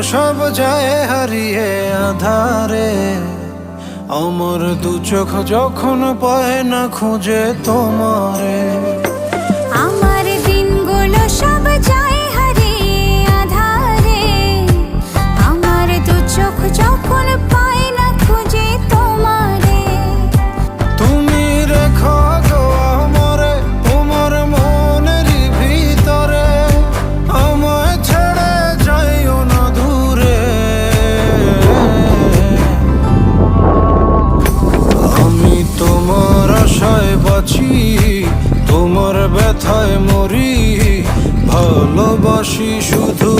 সব যায় হারিয়ে আধারে। আমার দু চোখ যখন পায় না খুঁজে তোমারে। আমার দিনগুলো সব যায় হারিয়ে আঁধারে। আমার দু চোখ যখন পায় না খুঁজে তোমারে। তুমি রেখো গো আমারে তোমার মনেরই ভিতরে, আমায় ছেড়ে যাইও না দূরে। আমি তোমার আশায় বাঁচি, তোমার ব্যথায় মরি, ভালোবাসি শুধু।